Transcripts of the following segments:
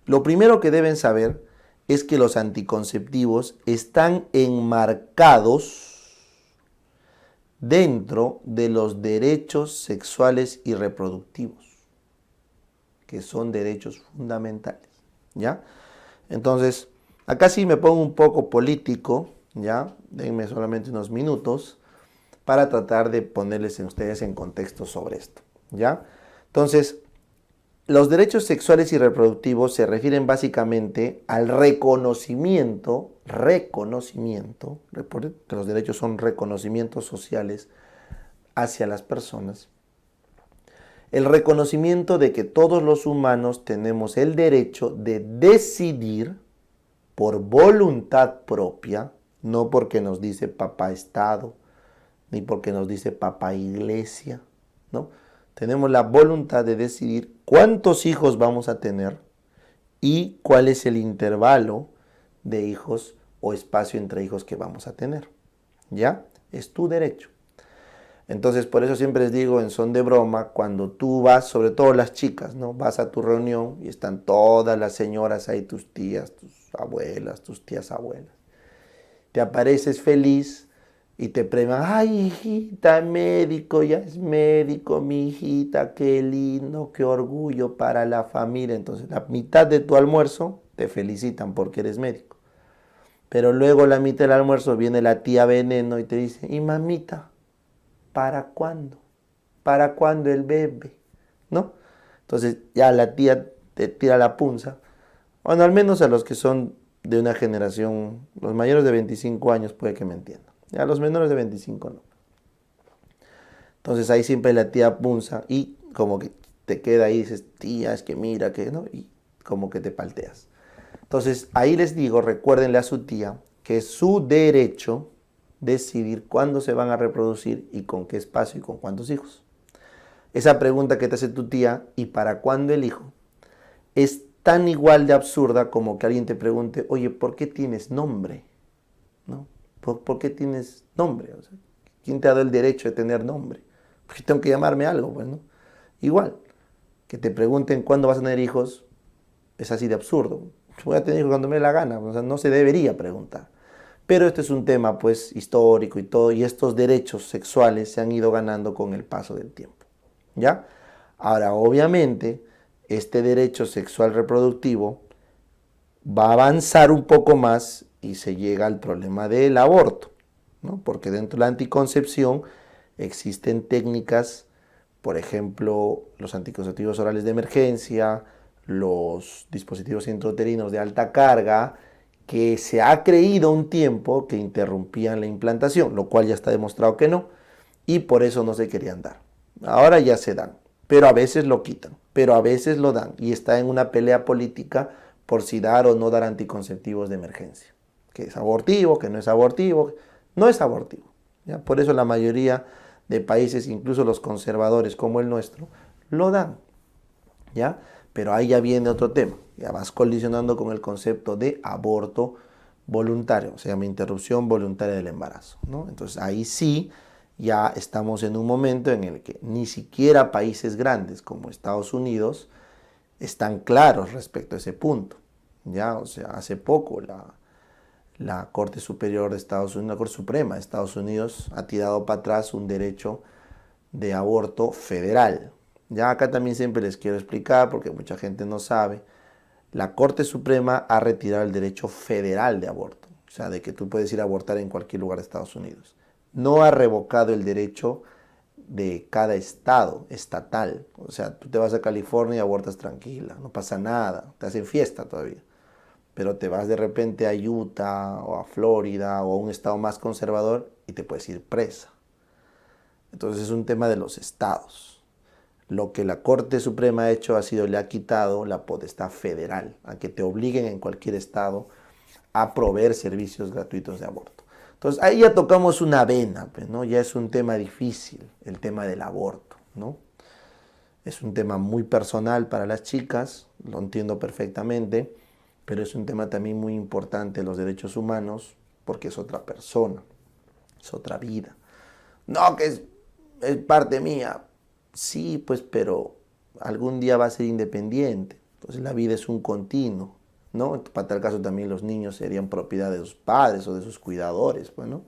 Lo primero que deben saber es que los anticonceptivos están enmarcados dentro de los derechos sexuales y reproductivos, que son derechos fundamentales, ¿ya? Entonces, acá sí me pongo un poco político, ¿ya? Denme solamente unos minutos para tratar de ponerles a ustedes en contexto sobre esto, ¿ya? Entonces, los derechos sexuales y reproductivos se refieren básicamente al reconocimiento, recuerden que los derechos son reconocimientos sociales hacia las personas, el reconocimiento de que todos los humanos tenemos el derecho de decidir por voluntad propia, no porque nos dice papá Estado, ni porque nos dice papá Iglesia, ¿no? Tenemos la voluntad de decidir cuántos hijos vamos a tener y cuál es el intervalo de hijos o espacio entre hijos que vamos a tener. ¿Ya? Es tu derecho. Entonces, por eso siempre les digo en son de broma, cuando tú vas, sobre todo las chicas, ¿no? Vas a tu reunión y están todas las señoras ahí, tus tías, tus abuelas, tus tías abuelas. Te apareces feliz y te premian, ay hijita, médico, ya es médico, mi hijita, qué lindo, qué orgullo para la familia. Entonces, la mitad de tu almuerzo te felicitan porque eres médico. Pero luego la mitad del almuerzo viene la tía veneno y te dice, y mamita, ¿para cuándo? ¿Para cuándo el bebé? ¿No? Entonces ya la tía te tira la punza. Bueno, al menos a los que son de una generación, los mayores de 25 años puede que me entiendan. Ya los menores de 25 no. Entonces ahí siempre la tía punza y como que te queda ahí y dices, tía, es que mira que, ¿no? Y como que te palteas. Entonces ahí les digo, recuérdenle a su tía que es su derecho decidir cuándo se van a reproducir y con qué espacio y con cuántos hijos. Esa pregunta que te hace tu tía, ¿y para cuándo el hijo? Es tan igual de absurda como que alguien te pregunte, oye, ¿por qué tienes nombre? ¿No? ¿Por qué tienes nombre? O sea, ¿quién te ha dado el derecho de tener nombre? Porque tengo que llamarme algo, pues, ¿no? Igual, que te pregunten cuándo vas a tener hijos, es así de absurdo. Voy a tener hijos cuando me dé la gana, o sea, no se debería preguntar. Pero este es un tema, pues, histórico y todo, y estos derechos sexuales se han ido ganando con el paso del tiempo, ¿ya? Ahora, obviamente, este derecho sexual reproductivo va a avanzar un poco más y se llega al problema del aborto, ¿no? Porque dentro de la anticoncepción existen técnicas, por ejemplo, los anticonceptivos orales de emergencia, los dispositivos intrauterinos de alta carga, que se ha creído un tiempo que interrumpían la implantación, lo cual ya está demostrado que no, y por eso no se querían dar. Ahora ya se dan, pero a veces lo quitan, pero a veces lo dan, y está en una pelea política por si dar o no dar anticonceptivos de emergencia. Que es abortivo, que no es abortivo, no es abortivo. ¿Ya? Por eso la mayoría de países, incluso los conservadores como el nuestro, lo dan. ¿Ya? Pero ahí ya viene otro tema, ya vas colisionando con el concepto de aborto voluntario, se llama interrupción voluntaria del embarazo, ¿no? Entonces ahí sí ya estamos en un momento en el que ni siquiera países grandes como Estados Unidos están claros respecto a ese punto, ya, o sea, hace poco la Corte Superior de Estados Unidos, la Corte Suprema de Estados Unidos ha tirado para atrás un derecho de aborto federal. Ya acá también siempre les quiero explicar, porque mucha gente no sabe, la Corte Suprema ha retirado el derecho federal de aborto, o sea, de que tú puedes ir a abortar en cualquier lugar de Estados Unidos. No ha revocado el derecho de cada estado, estatal. O sea, tú te vas a California y abortas tranquila, no pasa nada, te hacen fiesta todavía. Pero te vas de repente a Utah o a Florida o a un estado más conservador y te puedes ir presa. Entonces es un tema de los estados. Lo que la Corte Suprema ha hecho ha sido, le ha quitado la potestad federal a que te obliguen en cualquier estado a proveer servicios gratuitos de aborto. Entonces ahí ya tocamos una vena, pues, ¿no? Ya es un tema difícil, el tema del aborto, ¿no? Es un tema muy personal para las chicas, lo entiendo perfectamente, pero es un tema también muy importante, los derechos humanos, porque es otra persona, es otra vida. No, que es parte mía. Sí, pues, pero algún día va a ser independiente. Entonces la vida es un continuo, ¿no? Para tal caso también los niños serían propiedad de sus padres o de sus cuidadores, bueno.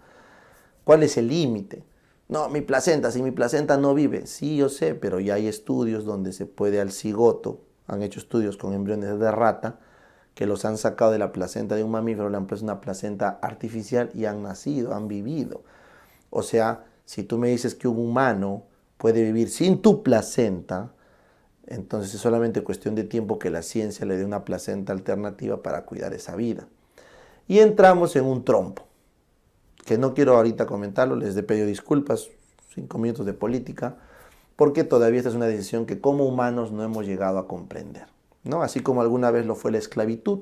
¿Cuál es el límite? No, mi placenta, si mi placenta no vive. Sí, yo sé, pero ya hay estudios donde se puede al cigoto, han hecho estudios con embriones de rata, que los han sacado de la placenta de un mamífero, le han puesto una placenta artificial y han nacido, han vivido. O sea, si tú me dices que un humano puede vivir sin tu placenta, entonces es solamente cuestión de tiempo que la ciencia le dé una placenta alternativa para cuidar esa vida. Y entramos en un trompo, que no quiero ahorita comentarlo, les pido disculpas, 5 minutos de política, porque todavía esta es una decisión que como humanos no hemos llegado a comprender, ¿no? Así como alguna vez lo fue la esclavitud,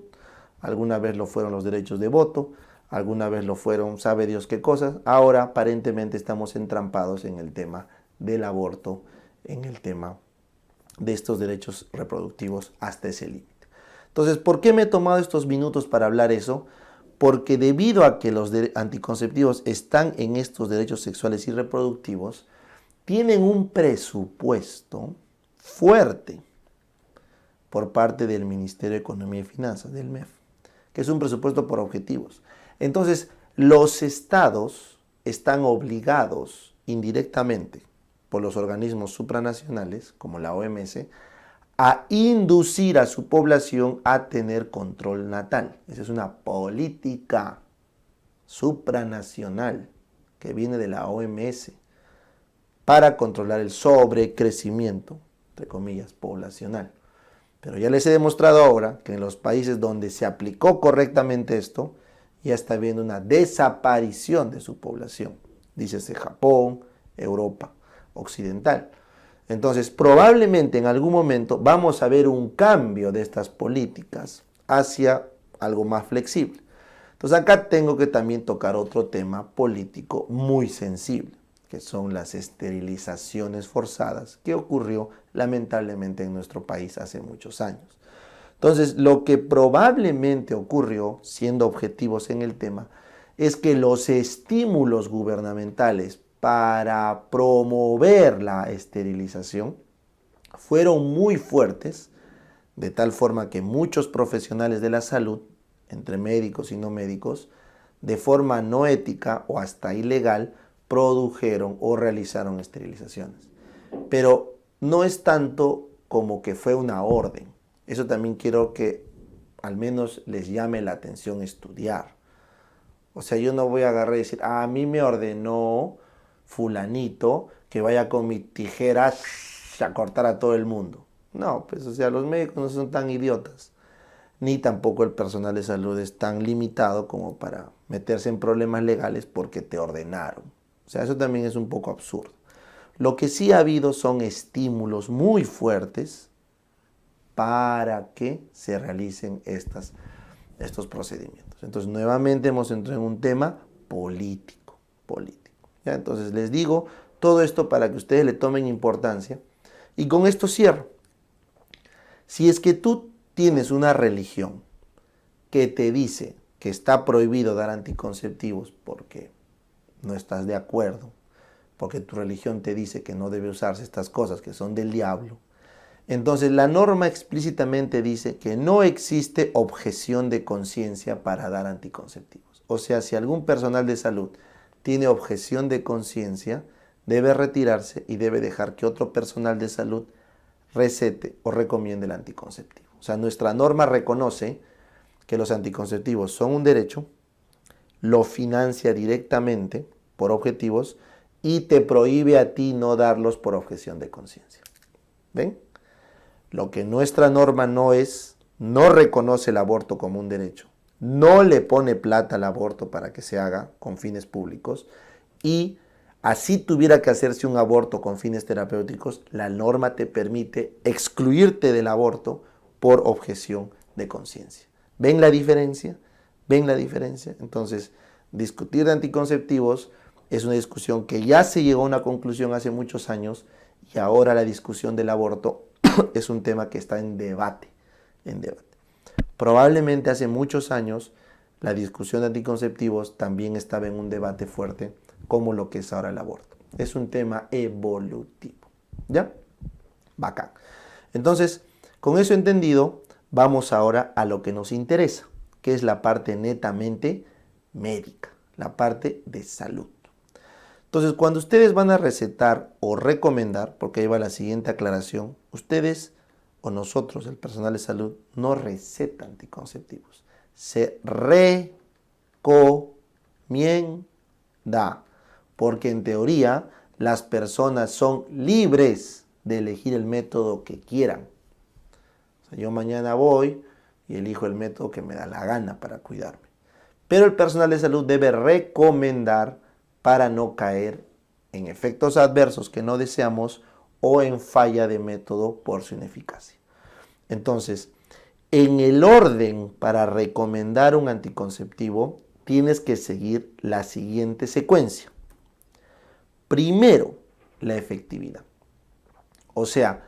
alguna vez lo fueron los derechos de voto, alguna vez lo fueron sabe Dios qué cosas, ahora aparentemente estamos entrampados en el tema del aborto, en el tema de estos derechos reproductivos hasta ese límite. Entonces, ¿por qué me he tomado estos minutos para hablar eso? Porque debido a que los anticonceptivos están en estos derechos sexuales y reproductivos, tienen un presupuesto fuerte por parte del Ministerio de Economía y Finanzas, del MEF, que es un presupuesto por objetivos. Entonces, los estados están obligados indirectamente por los organismos supranacionales, como la OMS, a inducir a su población a tener control natal. Esa es una política supranacional que viene de la OMS para controlar el sobrecrecimiento, entre comillas, poblacional. Pero ya les he demostrado ahora que en los países donde se aplicó correctamente esto, ya está habiendo una desaparición de su población. Dícese Japón, Europa occidental. Entonces, probablemente en algún momento vamos a ver un cambio de estas políticas hacia algo más flexible. Entonces, acá tengo que también tocar otro tema político muy sensible, que son las esterilizaciones forzadas, que ocurrió lamentablemente en nuestro país hace muchos años. Entonces, lo que probablemente ocurrió, siendo objetivos en el tema, es que los estímulos gubernamentales para promover la esterilización fueron muy fuertes, de tal forma que muchos profesionales de la salud, entre médicos y no médicos, de forma no ética o hasta ilegal, produjeron o realizaron esterilizaciones. Pero no es tanto como que fue una orden. Eso también quiero que al menos les llame la atención estudiar. O sea, yo no voy a agarrar y decir, a mí me ordenó fulanito que vaya con mi tijera a cortar a todo el mundo. No, pues o sea, los médicos no son tan idiotas, ni tampoco el personal de salud es tan limitado como para meterse en problemas legales porque te ordenaron. O sea, eso también es un poco absurdo. Lo que sí ha habido son estímulos muy fuertes para que se realicen estos procedimientos. Entonces, nuevamente hemos entrado en un tema político. ¿Ya? Entonces, les digo todo esto para que ustedes le tomen importancia. Y con esto cierro. Si es que tú tienes una religión que te dice que está prohibido dar anticonceptivos porque no estás de acuerdo, porque tu religión te dice que no debe usarse estas cosas que son del diablo, entonces la norma explícitamente dice que no existe objeción de conciencia para dar anticonceptivos. O sea, si algún personal de salud tiene objeción de conciencia, debe retirarse y debe dejar que otro personal de salud recete o recomiende el anticonceptivo. O sea, nuestra norma reconoce que los anticonceptivos son un derecho, lo financia directamente por objetivos y te prohíbe a ti no darlos por objeción de conciencia. ¿Ven? Lo que nuestra norma no es, no reconoce el aborto como un derecho, no le pone plata al aborto para que se haga con fines públicos y así tuviera que hacerse un aborto con fines terapéuticos, la norma te permite excluirte del aborto por objeción de conciencia. ¿Ven la diferencia? ¿Ven la diferencia? Entonces, discutir de anticonceptivos es una discusión que ya se llegó a una conclusión hace muchos años y ahora la discusión del aborto es un tema que está en debate. Probablemente hace muchos años la discusión de anticonceptivos también estaba en un debate fuerte como lo que es ahora el aborto. Es un tema evolutivo. ¿Ya? Bacán. Entonces, con eso entendido, vamos ahora a lo que nos interesa, que es la parte netamente médica, la parte de salud. Entonces, cuando ustedes van a recetar o recomendar, porque ahí va la siguiente aclaración, ustedes o nosotros, el personal de salud, no receta anticonceptivos. Se recomienda, porque en teoría las personas son libres de elegir el método que quieran. O sea, yo mañana voy y elijo el método que me da la gana para cuidarme. Pero el personal de salud debe recomendar para no caer en efectos adversos que no deseamos o en falla de método por su ineficacia. Entonces, en el orden para recomendar un anticonceptivo, tienes que seguir la siguiente secuencia. Primero, la efectividad. O sea,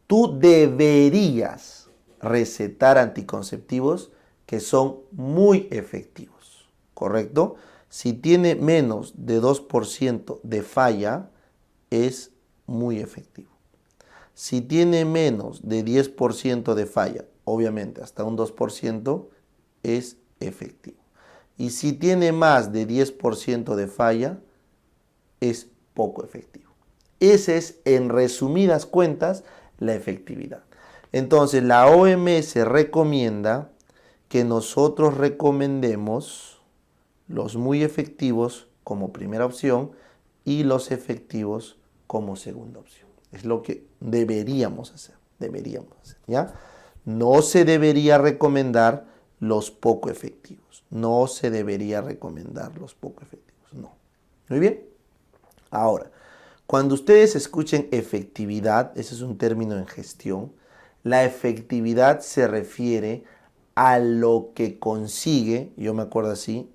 tú deberías recetar anticonceptivos que son muy efectivos, ¿correcto? Si tiene menos de 2% de falla, es muy efectivo. Si tiene menos de 10% de falla, obviamente hasta un 2%, es efectivo. Y si tiene más de 10% de falla, es poco efectivo. Esa es, en resumidas cuentas, la efectividad. Entonces, la OMS recomienda que nosotros recomendemos los muy efectivos como primera opción y los efectivos como segunda opción. Es lo que deberíamos hacer, ¿ya? No se debería recomendar los poco efectivos. No se debería recomendar los poco efectivos, no. Muy bien. Ahora, cuando ustedes escuchen efectividad, ese es un término en gestión, la efectividad se refiere a lo que consigue, yo me acuerdo así,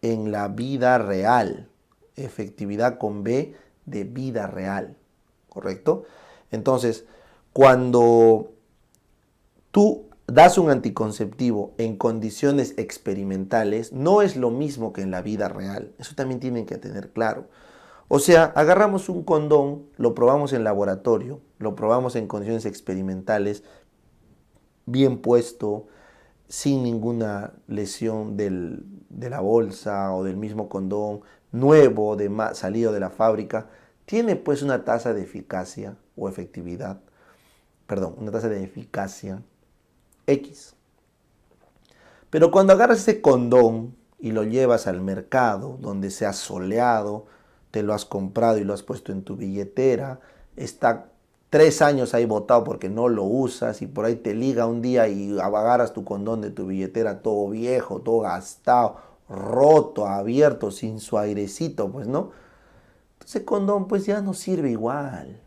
en la vida real. Efectividad con B de vida real, ¿correcto? Entonces, cuando tú das un anticonceptivo en condiciones experimentales, no es lo mismo que en la vida real. Eso también tienen que tener claro. O sea, agarramos un condón, lo probamos en laboratorio, lo probamos en condiciones experimentales, bien puesto, sin ninguna lesión de la bolsa o del mismo condón, nuevo, salido de la fábrica, tiene pues una tasa de eficacia o efectividad, perdón, una tasa de eficacia X. Pero cuando agarras ese condón y lo llevas al mercado, donde se ha soleado, te lo has comprado y lo has puesto en tu billetera, está 3 años ahí botado porque no lo usas y por ahí te liga un día y agarras tu condón de tu billetera todo viejo, todo gastado, roto, abierto, sin su airecito, pues no. Ese condón pues ya no sirve igual.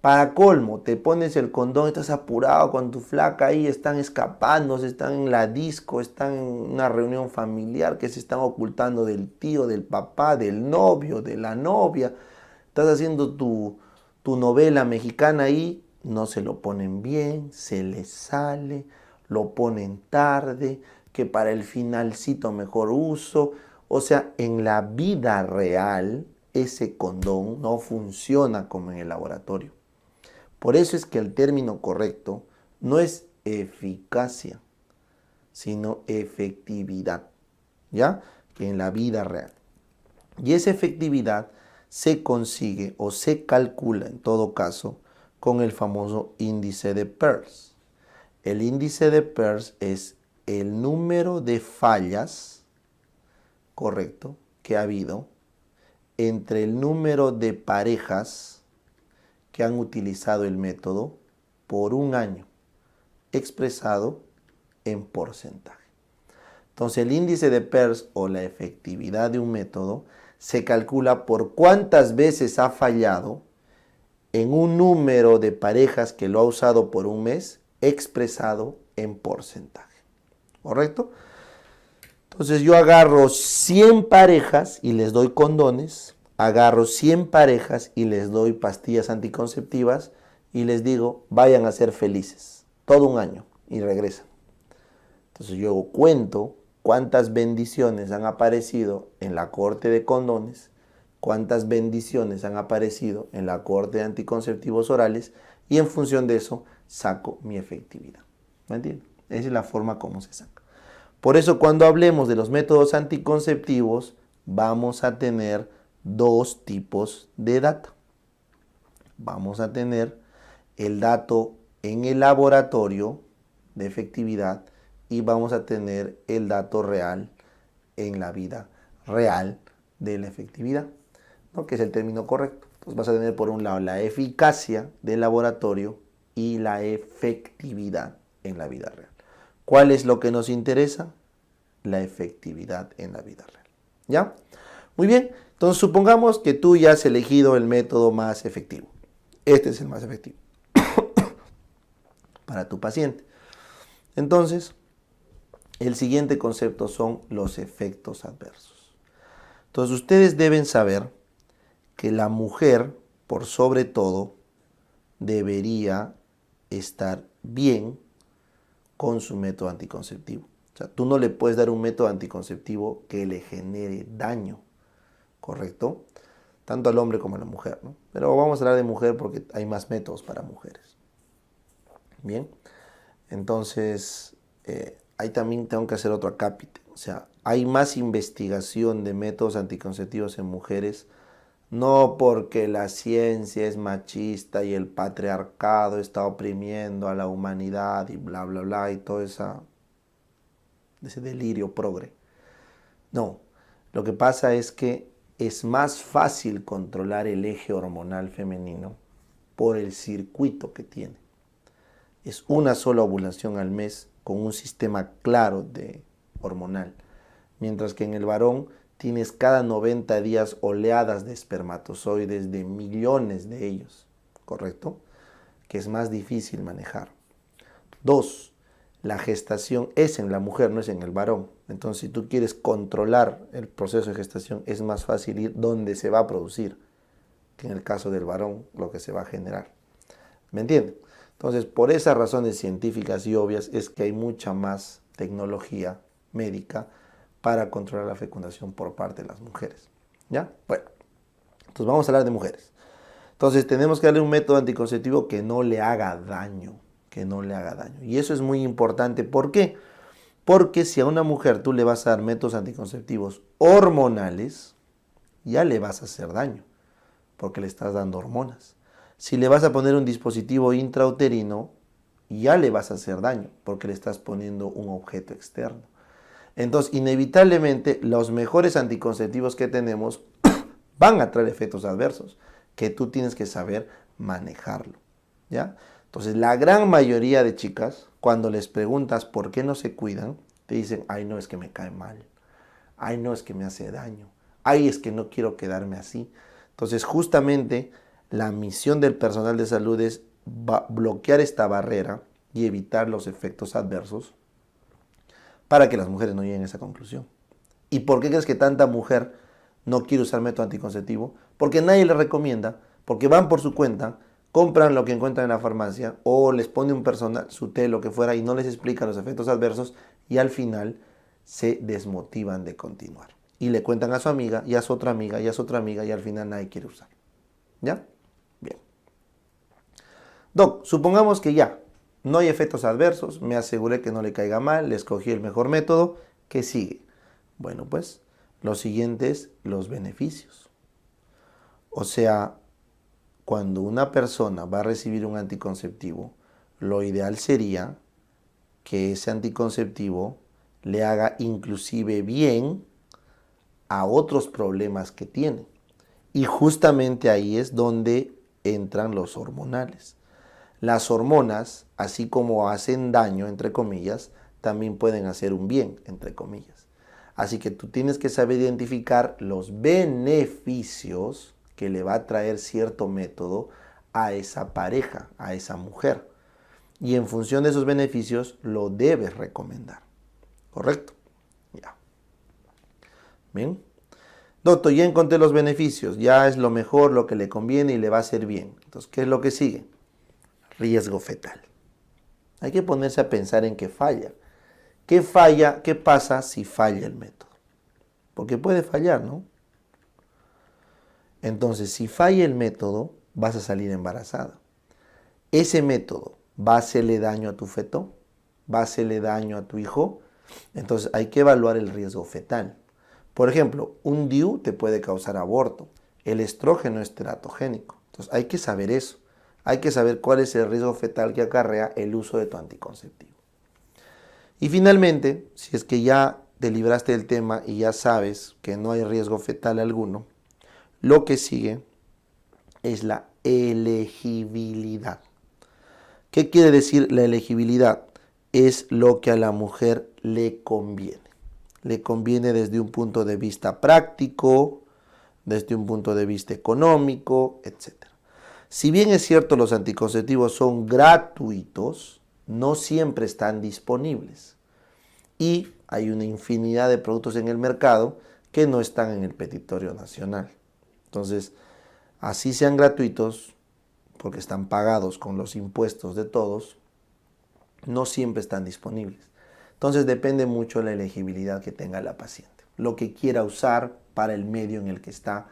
Para colmo, te pones el condón, estás apurado con tu flaca ahí, están escapándose, están en la disco, están en una reunión familiar que se están ocultando del tío, del papá, del novio, de la novia. Estás haciendo tu novela mexicana ahí, no se lo ponen bien, se les sale, lo ponen tarde, que para el finalcito mejor uso. O sea, en la vida real, ese condón no funciona como en el laboratorio. Por eso es que el término correcto no es eficacia, sino efectividad, ¿ya? Que en la vida real. Y esa efectividad se consigue o se calcula en todo caso con el famoso índice de Peirce. El índice de Peirce es el número de fallas, correcto, que ha habido entre el número de parejas que han utilizado el método por un año, expresado en porcentaje. Entonces el índice de Peirce o la efectividad de un método se calcula por cuántas veces ha fallado en un número de parejas que lo ha usado por un mes, expresado en porcentaje. ¿Correcto? Entonces yo agarro 100 parejas y les doy condones, agarro 100 parejas y les doy pastillas anticonceptivas y les digo, vayan a ser felices, todo un año y regresan. Entonces yo cuento cuántas bendiciones han aparecido en la corte de condones, cuántas bendiciones han aparecido en la corte de anticonceptivos orales y en función de eso saco mi efectividad. ¿Me entiendes? Esa es la forma como se saca. Por eso cuando hablemos de los métodos anticonceptivos, vamos a tener dos tipos de data. Vamos a tener el dato en el laboratorio de efectividad y vamos a tener el dato real en la vida real de la efectividad, ¿no? Que es el término correcto. Entonces vas a tener por un lado la eficacia del laboratorio y la efectividad en la vida real. ¿Cuál es lo que nos interesa? La efectividad en la vida real. ¿Ya? Muy bien. Entonces supongamos que tú ya has elegido el método más efectivo. Este es el más efectivo para tu paciente. Entonces, el siguiente concepto son los efectos adversos. Entonces ustedes deben saber que la mujer, por sobre todo, debería estar bien con su método anticonceptivo. O sea, tú no le puedes dar un método anticonceptivo que le genere daño, ¿correcto? Tanto al hombre como a la mujer, ¿no? Pero vamos a hablar de mujer porque hay más métodos para mujeres. Bien, entonces ahí también tengo que hacer otro acápite. O sea, hay más investigación de métodos anticonceptivos en mujeres, no porque la ciencia es machista y el patriarcado está oprimiendo a la humanidad y bla, bla, bla, y todo ese delirio progre. No, lo que pasa es que es más fácil controlar el eje hormonal femenino por el circuito que tiene. Es una sola ovulación al mes con un sistema claro de hormonal, mientras que en el varón tienes cada 90 días oleadas de espermatozoides, de millones de ellos, ¿correcto? Que es más difícil manejar. 2. La gestación es en la mujer, no es en el varón. Entonces, si tú quieres controlar el proceso de gestación, es más fácil ir donde se va a producir, que en el caso del varón, lo que se va a generar. ¿Me entienden? Entonces, por esas razones científicas y obvias, es que hay mucha más tecnología médica para controlar la fecundación por parte de las mujeres. ¿Ya? Bueno, entonces vamos a hablar de mujeres. Entonces, tenemos que darle un método anticonceptivo que no le haga daño, que no le haga daño. Y eso es muy importante. ¿Por qué? Porque si a una mujer tú le vas a dar métodos anticonceptivos hormonales, ya le vas a hacer daño, porque le estás dando hormonas. Si le vas a poner un dispositivo intrauterino, ya le vas a hacer daño, porque le estás poniendo un objeto externo. Entonces, inevitablemente, los mejores anticonceptivos que tenemos van a traer efectos adversos, que tú tienes que saber manejarlo, ¿ya? Entonces, la gran mayoría de chicas, cuando les preguntas por qué no se cuidan, te dicen, ay, no, es que me cae mal. Ay, no, es que me hace daño. Ay, es que no quiero quedarme así. Entonces, justamente, la misión del personal de salud es bloquear esta barrera y evitar los efectos adversos para que las mujeres no lleguen a esa conclusión. ¿Y por qué crees que tanta mujer no quiere usar método anticonceptivo? Porque nadie le recomienda, porque van por su cuenta, compran lo que encuentran en la farmacia o les pone un personal, su té, lo que fuera, y no les explica los efectos adversos y al final se desmotivan de continuar. Y le cuentan a su amiga, y a su otra amiga, y a su otra amiga, y al final nadie quiere usar. ¿Ya? Bien. Doc, supongamos que ya no hay efectos adversos, me aseguré que no le caiga mal, le escogí el mejor método, ¿qué sigue? Bueno, pues lo siguiente es los beneficios. O sea, cuando una persona va a recibir un anticonceptivo, lo ideal sería que ese anticonceptivo le haga inclusive bien a otros problemas que tiene. Y justamente ahí es donde entran los hormonales. Las hormonas, así como hacen daño, entre comillas, también pueden hacer un bien, entre comillas. Así que tú tienes que saber identificar los beneficios que le va a traer cierto método a esa pareja, a esa mujer. Y en función de esos beneficios lo debes recomendar. ¿Correcto? Ya. Bien. Doctor, ya encontré los beneficios, ya es lo mejor, lo que le conviene y le va a hacer bien. Entonces, ¿qué es lo que sigue? Riesgo fetal. Hay que ponerse a pensar en qué falla. ¿Qué falla? ¿Qué pasa si falla el método? Porque puede fallar, ¿no? Entonces, si falla el método, vas a salir embarazada. ¿Ese método va a hacerle daño a tu feto? va a hacerle daño a tu hijo, entonces hay que evaluar el riesgo fetal. Por ejemplo, un DIU te puede causar aborto. El estrógeno es teratogénico. Entonces hay que saber eso. Hay que saber cuál es el riesgo fetal que acarrea el uso de tu anticonceptivo. Y finalmente, si es que ya te libraste del tema y ya sabes que no hay riesgo fetal alguno, lo que sigue es la elegibilidad. ¿Qué quiere decir la elegibilidad? Es lo que a la mujer le conviene. Le conviene desde un punto de vista práctico, desde un punto de vista económico, etc. Si bien es cierto los anticonceptivos son gratuitos, no siempre están disponibles. Y hay una infinidad de productos en el mercado que no están en el petitorio nacional. Entonces, así sean gratuitos, porque están pagados con los impuestos de todos, no siempre están disponibles. Entonces depende mucho de la elegibilidad que tenga la paciente, lo que quiera usar para el medio en el que está,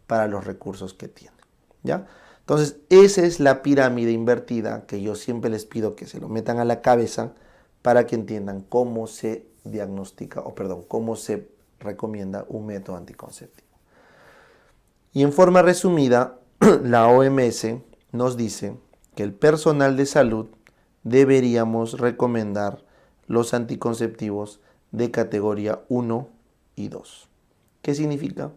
para los recursos que tiene. ¿Ya? Entonces esa es la pirámide invertida que yo siempre les pido que se lo metan a la cabeza para que entiendan cómo se diagnostica, cómo se recomienda un método anticonceptivo. Y en forma resumida, la OMS nos dice que el personal de salud deberíamos recomendar los anticonceptivos de categoría 1 y 2. ¿Qué significa?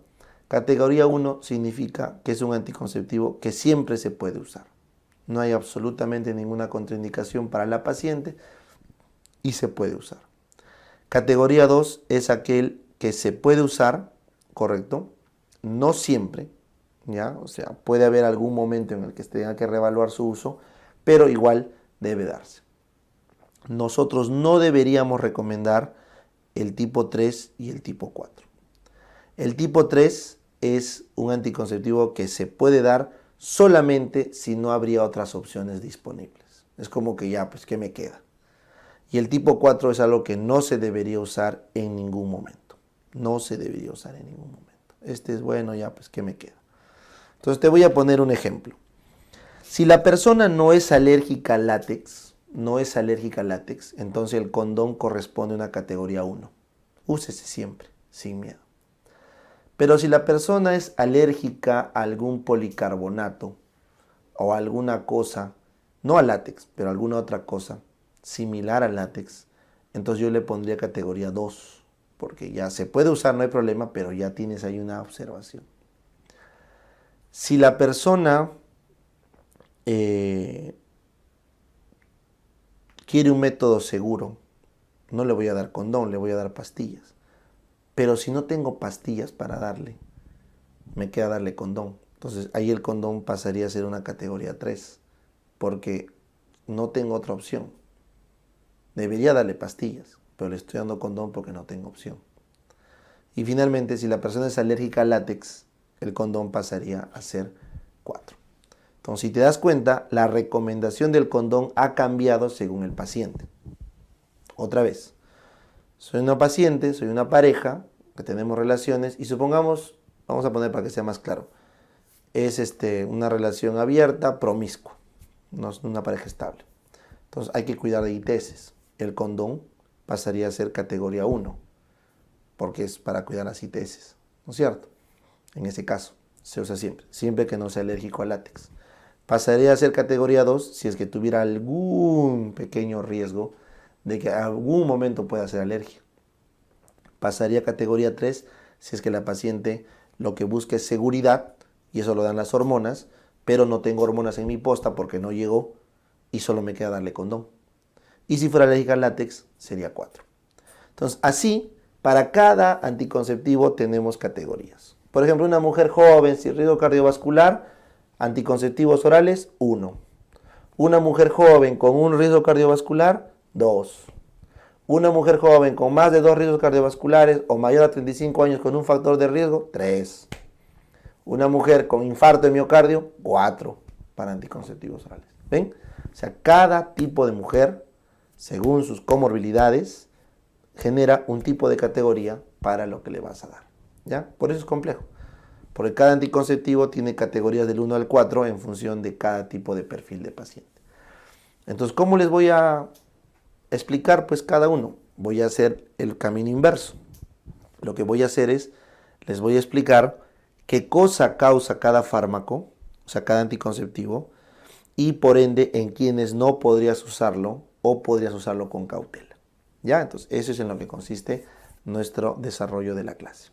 Categoría 1 significa que es un anticonceptivo que siempre se puede usar. No hay absolutamente ninguna contraindicación para la paciente y se puede usar. Categoría 2 es aquel que se puede usar, ¿correcto? No siempre, ¿ya? O sea, puede haber algún momento en el que se tenga que reevaluar su uso, pero igual debe darse. Nosotros no deberíamos recomendar el tipo 3 y el tipo 4. El tipo 3 es un anticonceptivo que se puede dar solamente si no habría otras opciones disponibles. Es como que ya, pues, ¿qué me queda? Y el tipo 4 es algo que no se debería usar en ningún momento. No se debería usar en ningún momento. Este es bueno, ya, pues, ¿qué me queda? Entonces te voy a poner un ejemplo. Si la persona no es alérgica al látex, entonces el condón corresponde a una categoría 1. Úsese siempre, sin miedo. Pero si la persona es alérgica a algún policarbonato o alguna cosa, no al látex, pero alguna otra cosa similar al látex, entonces yo le pondría categoría 2, porque ya se puede usar, no hay problema, pero ya tienes ahí una observación. Si la persona quiere un método seguro, no le voy a dar condón, le voy a dar pastillas. Pero si no tengo pastillas para darle, me queda darle condón. Entonces ahí el condón pasaría a ser una categoría 3, porque no tengo otra opción. Debería darle pastillas, pero le estoy dando condón porque no tengo opción. Y finalmente, si la persona es alérgica al látex, el condón pasaría a ser 4. Entonces, si te das cuenta, la recomendación del condón ha cambiado según el paciente. Otra vez, soy una paciente, soy una pareja, que tenemos relaciones, y supongamos, vamos a poner para que sea más claro, es una relación abierta, promiscua, no es una pareja estable. Entonces hay que cuidar de ITS. El condón pasaría a ser categoría 1, porque es para cuidar las ITS, ¿no es cierto? En ese caso, se usa siempre que no sea alérgico al látex. Pasaría a ser categoría 2 si es que tuviera algún pequeño riesgo de que en algún momento pueda ser alergia. Pasaría a categoría 3 si es que la paciente lo que busca es seguridad, y eso lo dan las hormonas, pero no tengo hormonas en mi posta porque no llegó y solo me queda darle condón. Y si fuera alérgica al látex, sería 4. Entonces, así, para cada anticonceptivo tenemos categorías. Por ejemplo, una mujer joven sin riesgo cardiovascular, anticonceptivos orales, 1. Una mujer joven con un riesgo cardiovascular, 2. Una mujer joven con más de 2 riesgos cardiovasculares o mayor a 35 años con un factor de riesgo, 3. Una mujer con infarto de miocardio, 4 para anticonceptivos orales. ¿Ven? O sea, cada tipo de mujer, según sus comorbilidades, genera un tipo de categoría para lo que le vas a dar. ¿Ya? Por eso es complejo. Porque cada anticonceptivo tiene categorías del 1 al 4 en función de cada tipo de perfil de paciente. Entonces, ¿cómo les voy a explicar pues cada uno. Voy a hacer el camino inverso. Lo que voy a hacer es, les voy a explicar qué cosa causa cada fármaco, o sea, cada anticonceptivo, y por ende en quienes no podrías usarlo o podrías usarlo con cautela. ¿Ya? Entonces, eso es en lo que consiste nuestro desarrollo de la clase.